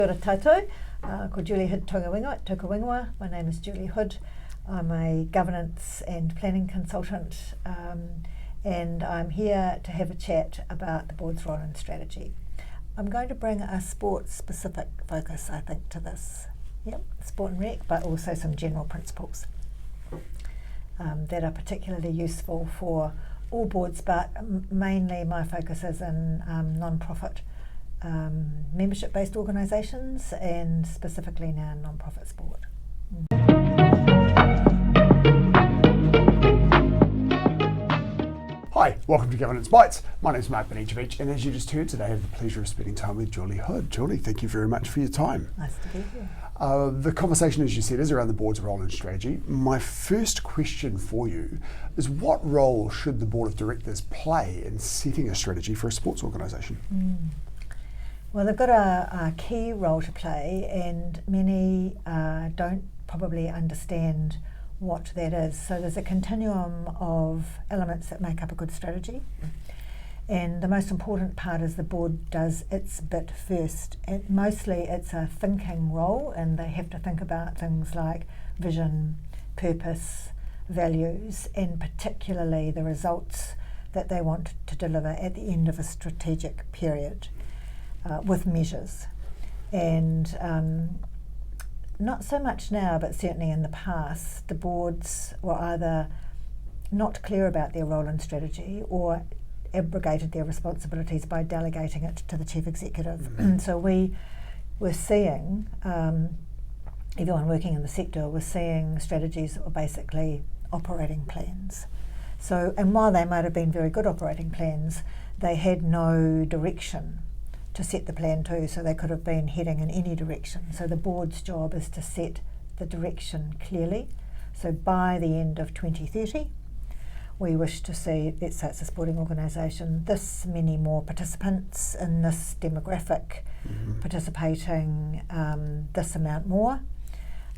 Kia ora tātou, ko Julie Hood Tokawingoa. My name is Julie Hood. I'm a governance and planning consultant, and I'm here to have a chat about the board's role and strategy. I'm going to bring a sport-specific focus, I think, to this. Yep, sport and rec, but also some general principles that are particularly useful for all boards, but mainly my focus is in non-profit membership-based organisations, and specifically now non-profit sport. Hi, welcome to Governance Bites. My name is Mark Benijevich, and as you just heard today, I have the pleasure of spending time with Julie Hood. Julie, thank you very much for your time. Nice to be here. The conversation, as you said, is around the board's role and strategy. My first question for you is, what role should the board of directors play in setting a strategy for a sports organisation? Well, they've got a key role to play, and many don't probably understand what that is. So there's a continuum of elements that make up a good strategy, and the most important part is the board does its bit first. And mostly it's a thinking role, and they have to think about things like vision, purpose, values, and particularly the results that they want to deliver at the end of a strategic period. With measures, and not so much now, but certainly in the past, the boards were either not clear about their role and strategy or abrogated their responsibilities by delegating it to the chief executive. So we were seeing, everyone working in the sector was seeing strategies that were basically operating plans. So, and while they might have been very good operating plans, they had no direction to set the plan to, so they could have been heading in any direction. So the board's job is to set the direction clearly. So by the end of 2030, we wish to see, let's say it's a sporting organisation, this many more participants in this demographic participating, this amount more,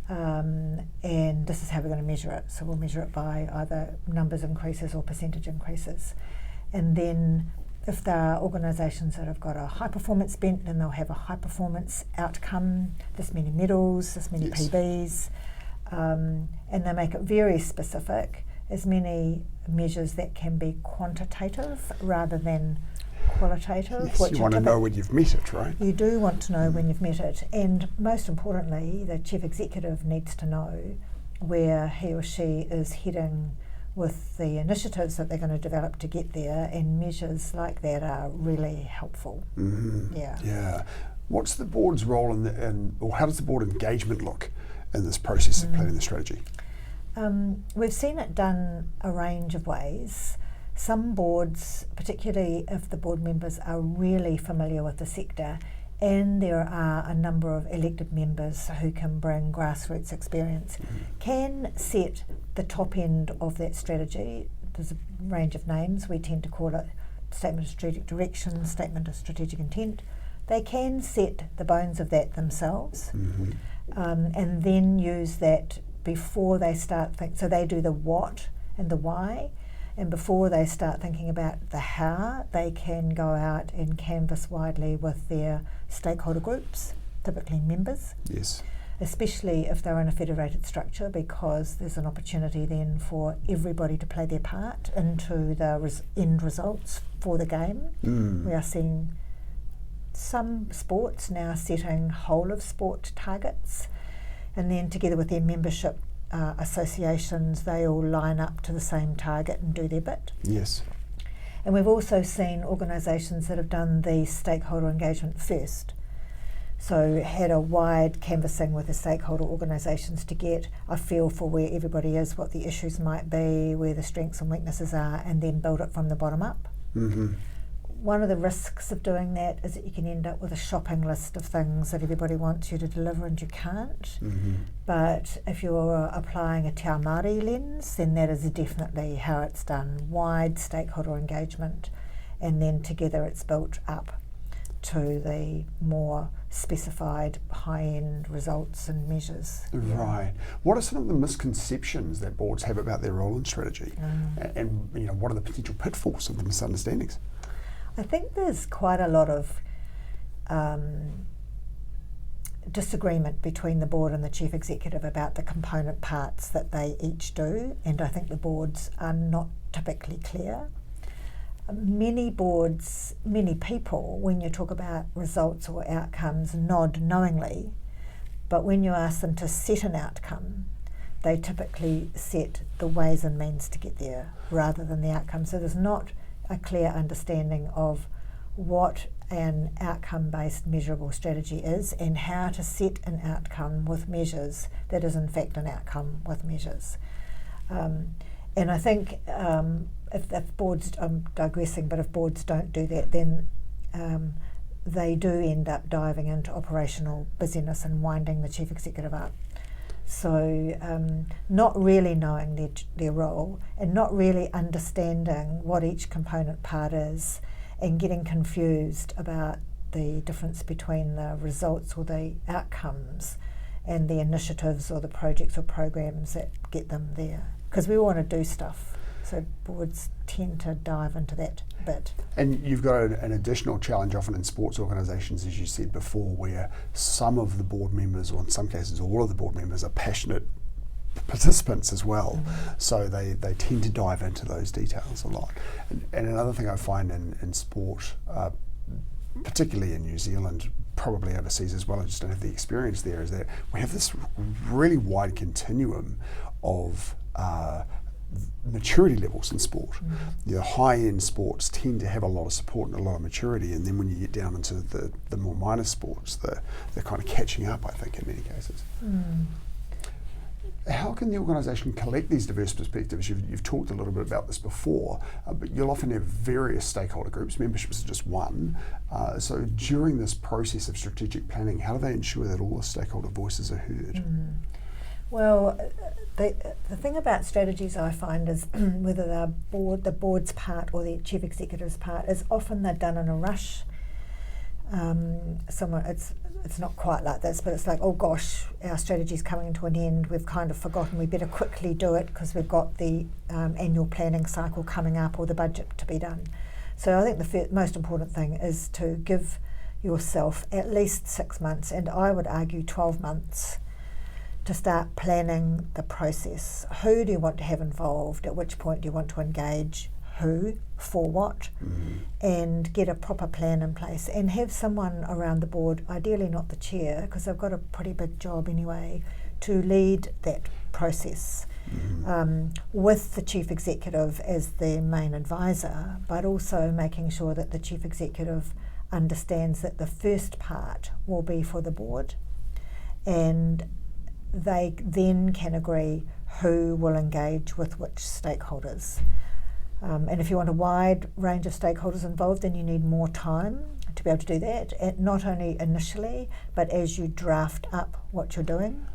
and this is how we're going to measure it. So we'll measure it by either numbers increases or percentage increases. And then if there are organisations that have got a high performance bent, then they'll have a high performance outcome, this many medals, this many PBs, and they make it very specific, as many measures that can be quantitative rather than qualitative. Yes, you want to know when you've met it, right? You do want to know when you've met it, and most importantly, the chief executive needs to know where he or she is heading with the initiatives that they're going to develop to get there, and measures like that are really helpful. Yeah. What's the board's role or how does the board engagement look in this process of planning the strategy? We've seen it done a range of ways. Some boards, particularly if the board members are really familiar with the sector, and there are a number of elected members who can bring grassroots experience, can set the top end of that strategy. There's a range of names. We tend to call it statement of strategic direction, statement of strategic intent. They can set the bones of that themselves, and then use that before they start so they do the what and the why, and before they start thinking about the how, they can go out and canvass widely with their stakeholder groups, typically members. Yes. Especially if they're in a federated structure, because there's an opportunity then for everybody to play their part into the end results for the game. We are seeing some sports now setting whole of sport targets, and then together with their membership associations, they all line up to the same target and do their bit. Yes. And we've also seen organisations that have done the stakeholder engagement first. So had a wide canvassing with the stakeholder organisations to get a feel for where everybody is, what the issues might be, where the strengths and weaknesses are, and then build it from the bottom up. One of the risks of doing that is that you can end up with a shopping list of things that everybody wants you to deliver and you can't. But if you're applying a Te Ao Māori lens, then that is definitely how it's done. Wide stakeholder engagement, and then together it's built up to the more specified high-end results and measures. Right. What are some of the misconceptions that boards have about their role and strategy? And what are the potential pitfalls of the misunderstandings? I think there's quite a lot of disagreement between the board and the chief executive about the component parts that they each do, and I think the boards are not typically clear. Many boards, many people, when you talk about results or outcomes, nod knowingly, but when you ask them to set an outcome, they typically set the ways and means to get there rather than the outcome. So there's not a clear understanding of what an outcome-based measurable strategy is and how to set an outcome with measures that is in fact an outcome with measures. And I think if boards, I'm digressing, but if boards don't do that, then they do end up diving into operational busyness and winding the chief executive up. So not really knowing their role and not really understanding what each component part is, and getting confused about the difference between the results or the outcomes and the initiatives or the projects or programs that get them there. Because we want to do stuff, so boards tend to dive into that bit. And you've got an additional challenge often in sports organisations, as you said before, where some of the board members, or in some cases all of the board members, are passionate participants as well, so they tend to dive into those details a lot. And another thing I find in sport, particularly in New Zealand, probably overseas as well, I just don't have the experience there, is that we have this really wide continuum of maturity levels in sport. High-end sports tend to have a lot of support and a lot of maturity, and then when you get down into the more minor sports, they're kind of catching up, I think, in many cases. How can the organisation collect these diverse perspectives? You've talked a little bit about this before, but you'll often have various stakeholder groups. Memberships is just one. So during this process of strategic planning, how do they ensure that all the stakeholder voices are heard? Well, the thing about strategies I find is whether they're the board's part or the chief executive's part, is often they're done in a rush. It's not quite like this, but it's like, oh gosh, our strategy's coming to an end, we've kind of forgotten, we better quickly do it because we've got the annual planning cycle coming up or the budget to be done. So I think the most important thing is to give yourself at least 6 months, and I would argue 12 months, to start planning the process. Who do you want to have involved? At which point do you want to engage? Who? For what? And get a proper plan in place, and have someone around the board, ideally not the chair, because they've got a pretty big job anyway, to lead that process with the chief executive as the main advisor, but also making sure that the chief executive understands that the first part will be for the board, and they then can agree who will engage with which stakeholders. And if you want a wide range of stakeholders involved, then you need more time to be able to do that, not only initially, but as you draft up what you're doing.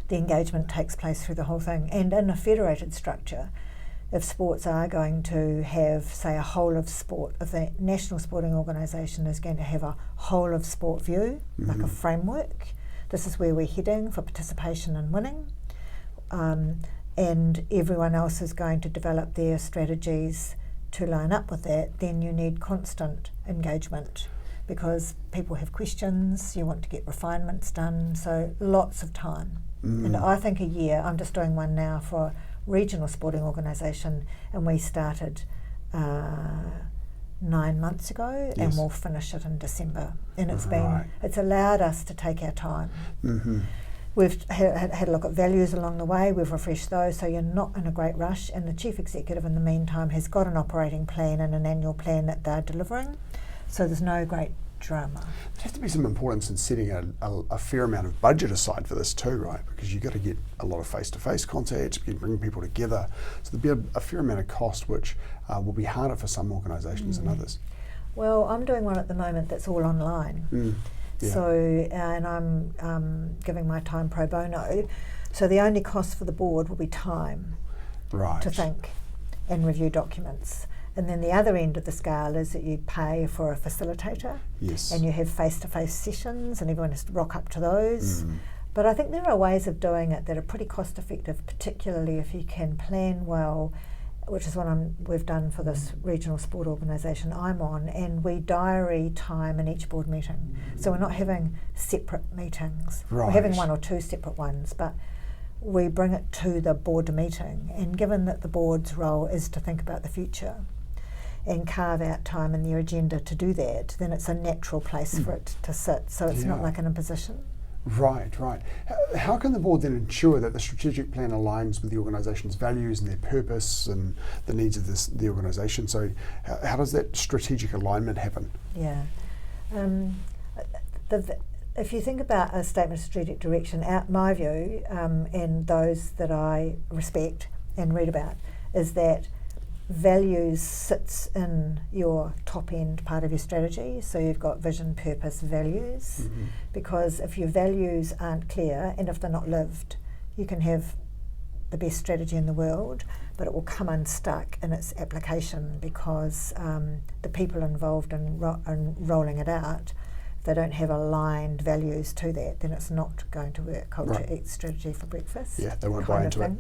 The engagement takes place through the whole thing. And in a federated structure, if sports are going to have, say, a whole of sport, if the national sporting organisation is going to have a whole of sport view, like a framework, this is where we're heading for participation and winning, and everyone else is going to develop their strategies to line up with that, then you need constant engagement because people have questions, you want to get refinements done, so lots of time. And I think a year, I'm just doing one now for a regional sporting organisation, and we started 9 months ago, and we'll finish it in December. And it's allowed us to take our time. We've had a look at values along the way, we've refreshed those, so you're not in a great rush, and the chief executive in the meantime has got an operating plan and an annual plan that they're delivering, so there's no great drama. There has to be some importance in setting a fair amount of budget aside for this too, right? Because you've got to get a lot of face-to-face contact, you bring people together, so there'll be a fair amount of cost which will be harder for some organisations than others. Well, I'm doing one at the moment that's all online. So, and I'm giving my time pro bono, so the only cost for the board will be time to think and review documents. And then the other end of the scale is that you pay for a facilitator, and you have face-to-face sessions, and everyone has to rock up to those. But I think there are ways of doing it that are pretty cost-effective, particularly if you can plan well which is what we've done for this regional sport organisation I'm on, and we diary time in each board meeting. So we're not having separate meetings. Right. We're having one or two separate ones, but we bring it to the board meeting. And given that the board's role is to think about the future and carve out time in their agenda to do that, then it's a natural place for it to sit. So it's not like an imposition. Right. How can the board then ensure that the strategic plan aligns with the organisation's values and their purpose and the needs of the organisation? So how does that strategic alignment happen? Yeah. If you think about a statement of strategic direction, my view, and those that I respect and read about, is that values sits in your top end part of your strategy. So you've got vision, purpose, values, because if your values aren't clear and if they're not lived, you can have the best strategy in the world, but it will come unstuck in its application because the people involved in rolling it out, if they don't have aligned values to that, then it's not going to work. Culture eats strategy for breakfast. Yeah, they won't buy into it.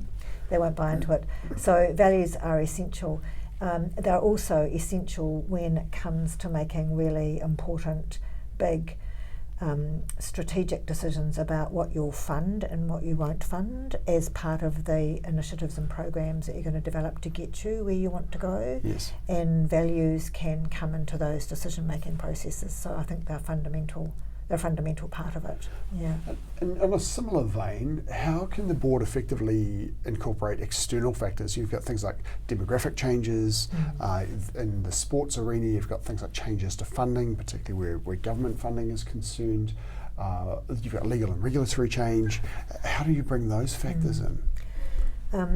They won't buy into it. So values are essential. They're also essential when it comes to making really important, big, strategic decisions about what you'll fund and what you won't fund as part of the initiatives and programs that you're going to develop to get you where you want to go. Yes. And values can come into those decision-making processes. So I think they're fundamental. They're a fundamental part of it. Yeah. In a similar vein, how can the board effectively incorporate external factors? You've got things like demographic changes. In the sports arena, you've got things like changes to funding, particularly where government funding is concerned. You've got legal and regulatory change. How do you bring those factors in?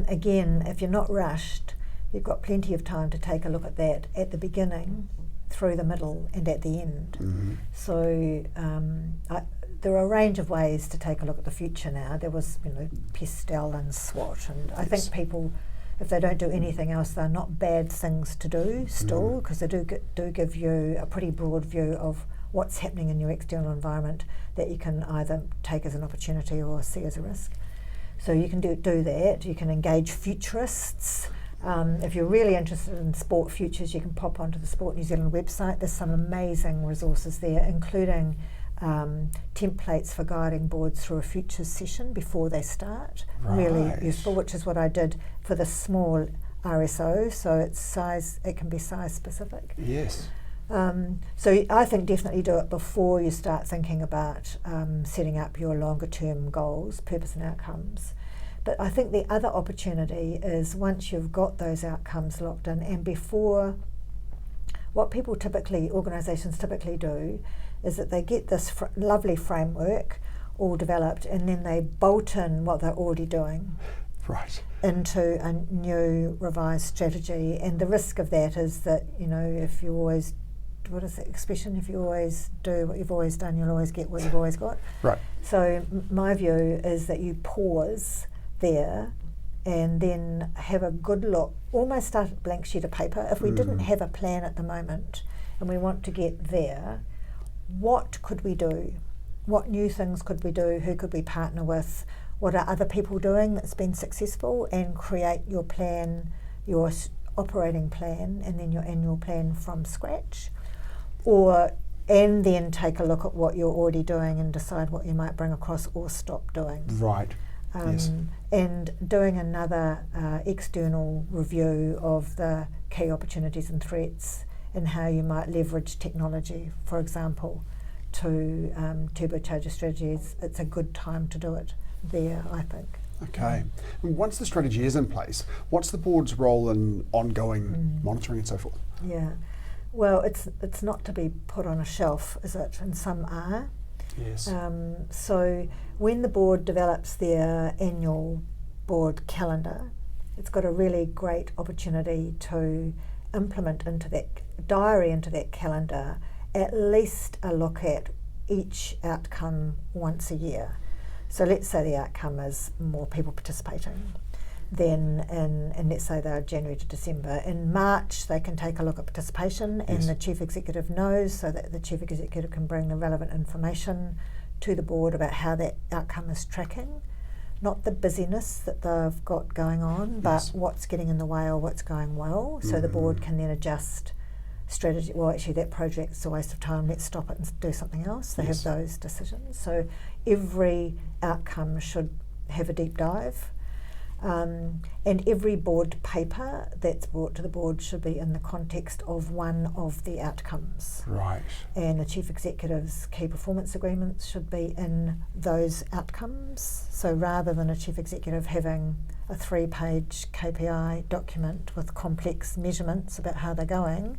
Again, if you're not rushed, you've got plenty of time to take a look at that at the beginning, through the middle and at the end. So there are a range of ways to take a look at the future now. There was Pestel and SWOT, and I think people, if they don't do anything else, they're not bad things to do still, because they do give you a pretty broad view of what's happening in your external environment that you can either take as an opportunity or see as a risk. So you can do that. You can engage futurists. If you're really interested in sport futures, you can pop onto the Sport New Zealand website. There's some amazing resources there, including templates for guiding boards through a futures session before they start. Really useful, which is what I did for the small RSO. So it can be size specific. Yes. So I think definitely do it before you start thinking about setting up your longer term goals, purpose and outcomes. But I think the other opportunity is once you've got those outcomes locked in, and before, what organisations typically do is that they get this lovely framework all developed, and then they bolt in what they're already doing into a new revised strategy. And the risk of that is that, if you always, what is the expression? If you always do what you've always done, you'll always get what you've always got. Right. So my view is that you pause there and then have a good look, almost start a blank sheet of paper. If we didn't have a plan at the moment and we want to get there, what could we do? What new things could we do? Who could we partner with? What are other people doing that's been successful? And create your plan, your operating plan, and then your annual plan from scratch. And then take a look at what you're already doing and decide what you might bring across or stop doing. Right. Yes. And doing another external review of the key opportunities and threats and how you might leverage technology, for example, to turbocharge your strategies. It's a good time to do it there, I think. Okay. And once the strategy is in place, what's the board's role in ongoing monitoring and so forth? Yeah. Well, it's not to be put on a shelf, is it? And some are. Yes. So when the board develops their annual board calendar, it's got a really great opportunity to implement into that calendar at least a look at each outcome once a year. So let's say the outcome is more people participating. Then and let's say they're January to December. In March, they can take a look at participation, and the chief executive knows, so that the chief executive can bring the relevant information to the board about how that outcome is tracking. not the busyness that they've got going on, but what's getting in the way or what's going well. So the board can then adjust strategy. Well, actually, that project's a waste of time. Let's stop it and do something else. They have those decisions. So every outcome should have a deep dive. And every board paper that's brought to the board should be in the context of one of the outcomes. Right. And the chief executive's key performance agreements should be in those outcomes. So rather than a chief executive having a 3-page KPI document with complex measurements about how they're going,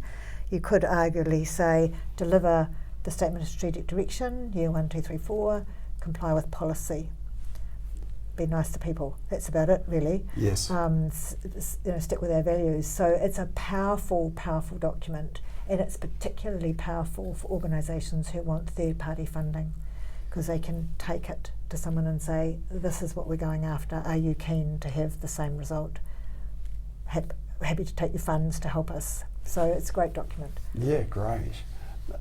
you could arguably say, deliver the statement of strategic direction, year 1, 2, 3, 4, comply with policy. Be nice to people. That's about it, really. Yes. Stick with our values. So it's a powerful, powerful document, and it's particularly powerful for organisations who want third-party funding, because they can take it to someone and say, "This is what we're going after. Are you keen to have the same result? Happy to take your funds to help us." So it's a great document. Yeah, great.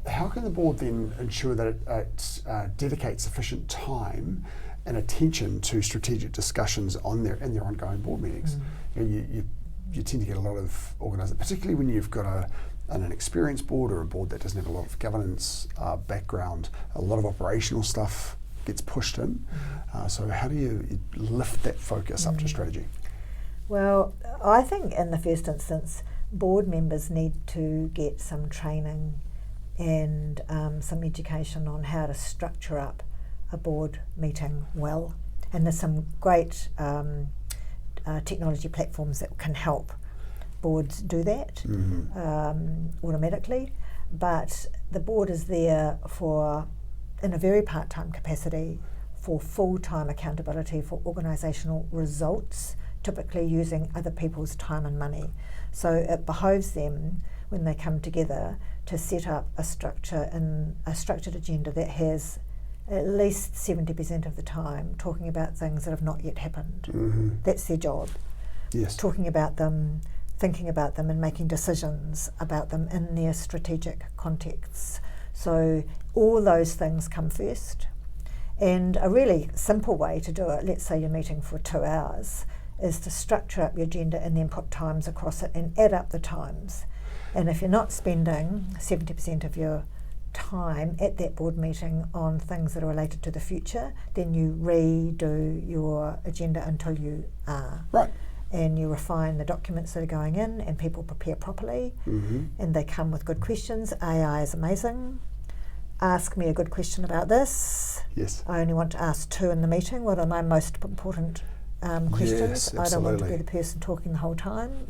How can the board then ensure that it dedicates sufficient time and attention to strategic discussions in their ongoing board meetings? You tend to get a lot of organisations, particularly when you've got an experienced board or a board that doesn't have a lot of governance background, a lot of operational stuff gets pushed in. So how do you lift that focus up to strategy? Well, I think in the first instance, board members need to get some training and some education on how to structure up a board meeting well. And there's some great technology platforms that can help boards do that automatically. But the board is there in a very part-time capacity, for full-time accountability for organisational results, typically using other people's time and money. So it behoves them, when they come together, to set up a structured agenda that has at least 70% of the time talking about things that have not yet happened. That's their job. Yes. Talking about them, thinking about them, and making decisions about them in their strategic contexts. So all those things come first. And a really simple way to do it, let's say you're meeting for 2 hours, is to structure up your agenda and then put times across it and add up the times. And if you're not spending 70% of your time at that board meeting on things that are related to the future, then you redo your agenda until you are. Right. And you refine the documents that are going in, and people prepare properly, and they come with good questions. AI is amazing. Ask me a good question about this. Yes. I only want to ask 2 in the meeting. What are my most important questions? Yes, I don't want to be absolutely. the person talking the whole time.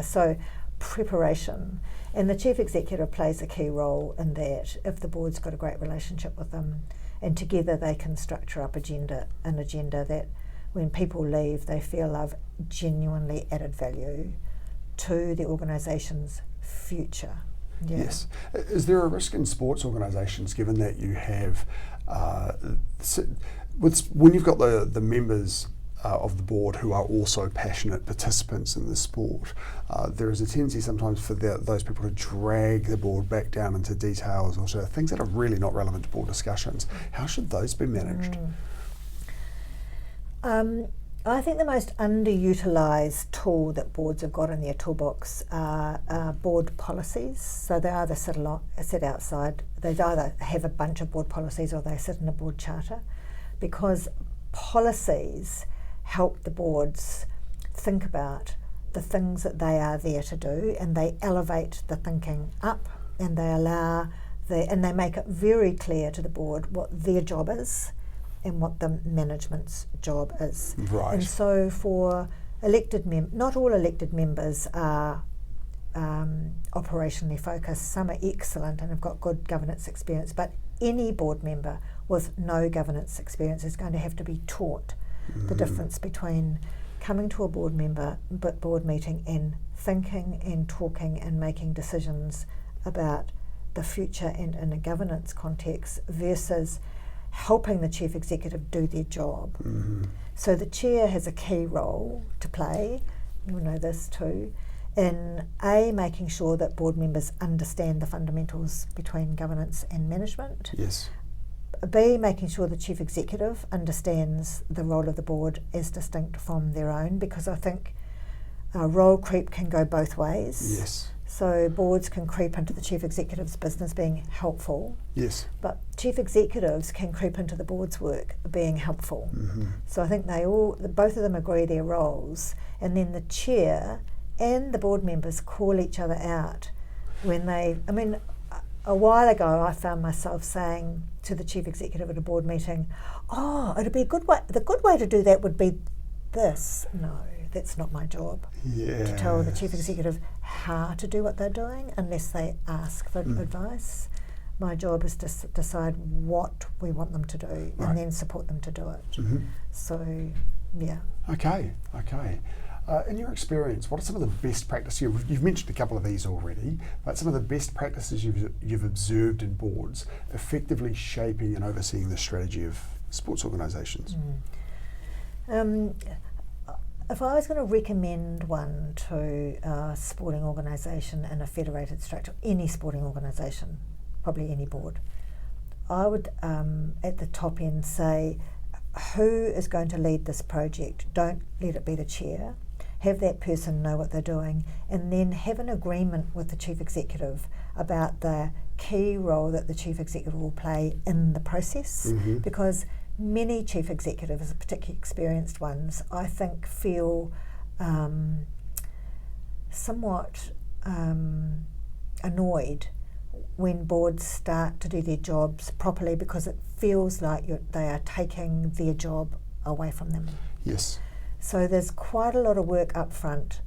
So preparation. And the chief executive plays a key role in that, if the board's got a great relationship with them, and together they can structure up an agenda that when people leave, they feel I've genuinely added value to the organisation's future. Yeah. Yes. Is there a risk in sports organisations, given that you have, when you've got the members of the board who are also passionate participants in the sport, there is a tendency sometimes for those people to drag the board back down into details, or things that are really not relevant to board discussions. How should those be managed? I think the most underutilised tool that boards have got in their toolbox are board policies. So they either sit outside, they either have a bunch of board policies or they sit in a board charter, because policies help the boards think about the things that they are there to do, and they elevate the thinking up, and they make it very clear to the board what their job is and what the management's job is. Right. And so for elected not all elected members are operationally focused. Some are excellent and have got good governance experience, but any board member with no governance experience is going to have to be taught the difference between coming to a board meeting and thinking and talking and making decisions about the future and in a governance context versus helping the chief executive do their job. So the chair has a key role to play, you'll know this too, in making sure that board members understand the fundamentals between governance and management. Yes. B, making sure the chief executive understands the role of the board as distinct from their own, because I think role creep can go both ways. Yes. So boards can creep into the chief executive's business being helpful. Yes. But chief executives can creep into the board's work being helpful. Mm-hmm. So I think both of them agree their roles, and then the chair and the board members call each other out when a while ago I found myself saying to the chief executive at a board meeting, it'd be a good way, the good way to do that would be this. No, that's not my job. Yeah. To tell the chief executive how to do what they're doing unless they ask for advice. My job is to decide what we want them to do and then support them to do it. Mm-hmm. So, yeah. Okay. In your experience, what are some of the best practices? You've mentioned a couple of these already, but some of the best practices you've observed in boards effectively shaping and overseeing the strategy of sports organisations? If I was going to recommend one to a sporting organisation in a federated structure, any sporting organisation, probably any board, I would at the top end say, who is going to lead this project? Don't let it be the chair. Have that person know what they're doing, and then have an agreement with the chief executive about the key role that the chief executive will play in the process, because many chief executives, particularly experienced ones, I think feel somewhat annoyed when boards start to do their jobs properly, because it feels like they are taking their job away from them. Yes. So there's quite a lot of work up front,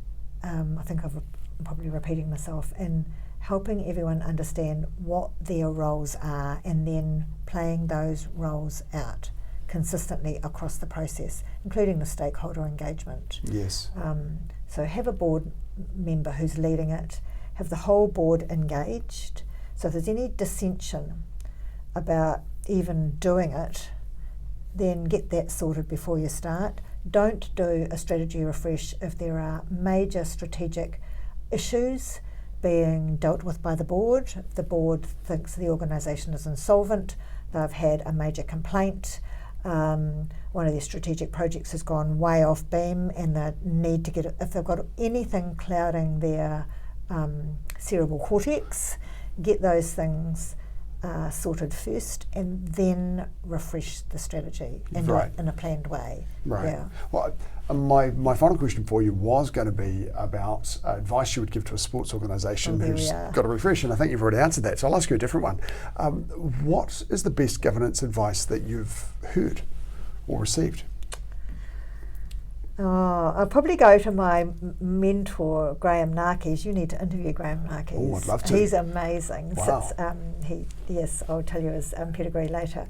I think I'm probably repeating myself, in helping everyone understand what their roles are and then playing those roles out consistently across the process, including the stakeholder engagement. Yes. So have a board member who's leading it, have the whole board engaged. So if there's any dissension about even doing it, then get that sorted before you start. Don't do a strategy refresh if there are major strategic issues being dealt with by the board. If the board thinks the organisation is insolvent, they've had a major complaint, one of their strategic projects has gone way off beam, and they need to get it, if they've got anything clouding their cerebral cortex, get those things sorted first, and then refresh the strategy and do it in a planned way. Right. Yeah. Well, my final question for you was going to be about advice you would give to a sports organisation who's got a refresh, and I think you've already answered that, so I'll ask you a different one. What is the best governance advice that you've heard or received? I'll probably go to my mentor, Graham Narkis. You need to interview Graham Narkis. Oh, I'd love to. He's amazing. Wow. I'll tell you his pedigree later.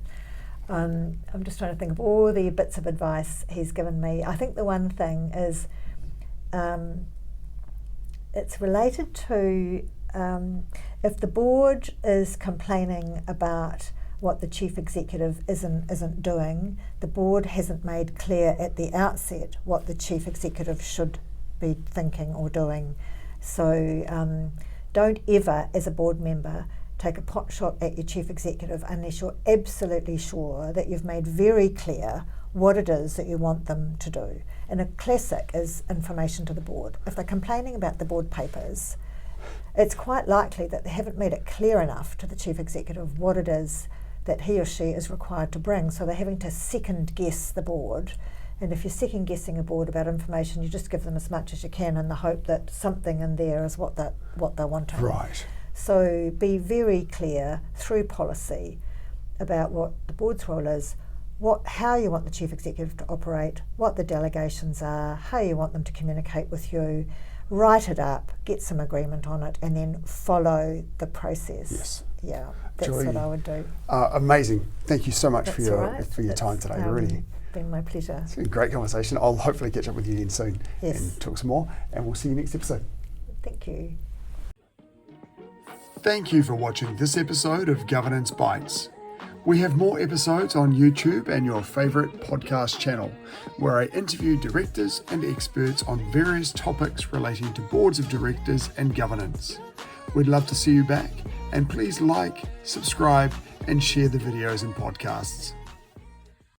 I'm just trying to think of all the bits of advice he's given me. I think the one thing is it's related to if the board is complaining about what the chief executive isn't doing, the board hasn't made clear at the outset what the chief executive should be thinking or doing. So don't ever, as a board member, take a pot shot at your chief executive unless you're absolutely sure that you've made very clear what it is that you want them to do. And a classic is information to the board. If they're complaining about the board papers, it's quite likely that they haven't made it clear enough to the chief executive what it is that he or she is required to bring, so they're having to second guess the board. And if you're second guessing a board about information, you just give them as much as you can in the hope that something in there is what they're wanting. Right. So be very clear through policy about what the board's role is, how you want the chief executive to operate, what the delegations are, how you want them to communicate with you. Write it up, get some agreement on it, and then follow the process. Yes. Yeah, that's Julie, what I would do. Amazing. Thank you so much That's for your right. time today. Really, been my pleasure. it's been a great conversation. I'll hopefully catch up with you again soon and talk some more. And we'll see you next episode. Thank you. Thank you for watching this episode of Governance Bites. We have more episodes on YouTube and your favourite podcast channel, where I interview directors and experts on various topics relating to boards of directors and governance. We'd love to see you back, and please like, subscribe, and share the videos and podcasts.